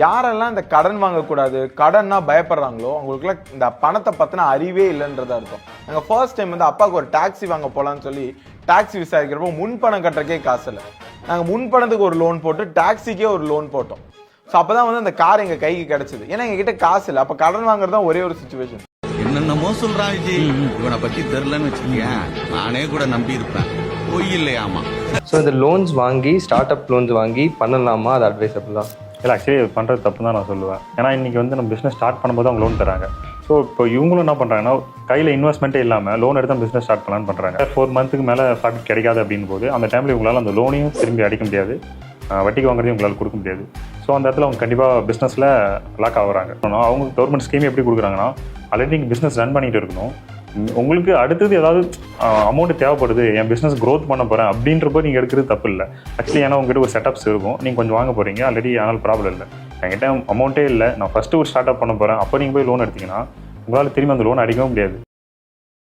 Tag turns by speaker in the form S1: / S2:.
S1: யாரெல்லாம் இந்த கடன் வாங்கக்கூடாது, கடன்னா பயப்படுறாங்களோ அவங்களுக்குலாம் இந்த பணத்தை பற்றின அறிவே இல்லைன்றதா இருக்கும். நாங்கள் ஃபர்ஸ்ட் டைம் வந்து அப்பாவுக்கு ஒரு டாக்ஸி வாங்க போகலான்னு சொல்லி டாக்ஸி விசாரிக்கிறப்போ முன்பணம் கட்டுறக்கே காசு இல்லை. நாங்கள் முன்பணத்துக்கு ஒரு லோன் போட்டு டாக்ஸிக்கே ஒரு லோன் போட்டோம். ஸோ அப்போ தான் வந்து அந்த கார் எங்கள் கைக்கு கிடைச்சிது. ஏன்னா எங்ககிட்ட காசு இல்லை. அப்போ கடன் வாங்குறது தான் ஒரே ஒரு சுச்சுவேஷன்.
S2: என்னென்னமோ சொல்றான் விஜய், இவனை பத்தி தெரிலன்னு வச்சுக்கேன், நானே கூட நம்பி இருப்பேன். பொய் இல்லையாமா.
S3: ஸோ இந்த லோன்ஸ் வாங்கி ஸ்டார்ட் அப் லோன்ஸ் வாங்கி பண்ணலாமா? அது அட்வைசபிள் தான்.
S4: இல்லை, ஆக்சுவலி பண்ணுறது தப்பு தான் நான் சொல்லுவேன். ஏன்னா இன்றைக்கி வந்து நம்ம பிஸ்னஸ் ஸ்டார்ட் பண்ணும்போது அவங்க லோன் தராங்க. ஸோ இப்போ இவங்களும் என்ன பண்ணுறாங்கன்னா கையில் இன்வெஸ்ட்மெண்ட்டே இல்லாமல் லோன் எடுத்து பிஸ்னஸ் ஸ்டார்ட் பண்ணலான்னு பண்ணுறாங்க. 4 மந்த்துக்கு மேலே ப்ராஃபிட் கிடைக்காது அப்படின் போது அந்த டைமில் இவங்களால் அந்த லோனையும் திரும்பி அடிக்க முடியாது, வட்டிக்கு வாங்குறதையும் உங்களால் கொடுக்க முடியாது. ஸோ அந்த இடத்துல அவங்க கண்டிப்பாக பிஸ்னஸில் லாக் ஆகுறாங்க. அவங்க கவர்மெண்ட் ஸ்கீம் எப்படி கொடுக்குறாங்கன்னா, ஆல்ரெடி நீங்கள் பிஸ்னஸ் ரன் பண்ணிகிட்டு இருக்கணும், உங்களுக்கு அடுத்தது ஏதாவது அமௌண்ட் தேவைப்படுது, என் பிஸ்னஸ் க்ரோத் பண்ண போகிறேன் அப்படின்றப்போ நீங்கள் எடுக்கிறது தப்பு இல்லை. ஆக்சுவலி ஏன்னா உங்ககிட்ட ஒரு செட்டப்ஸ் இருக்கும், நீங்கள் கொஞ்சம் வாங்க போகிறீங்க ஆல்ரெடி, ஆனால் ப்ராப்ளம் இல்லை. என்கிட்ட அமௌண்ட்டே இல்லை, நான் ஃபஸ்ட்டு ஒரு ஸ்டார்ட் அப் பண்ண போகிறேன், அப்போ நீங்கள் போய் லோன் எடுத்தீங்கன்னா உங்களால் திரும்பி அந்த லோன் அடிக்கவும் முடியாது.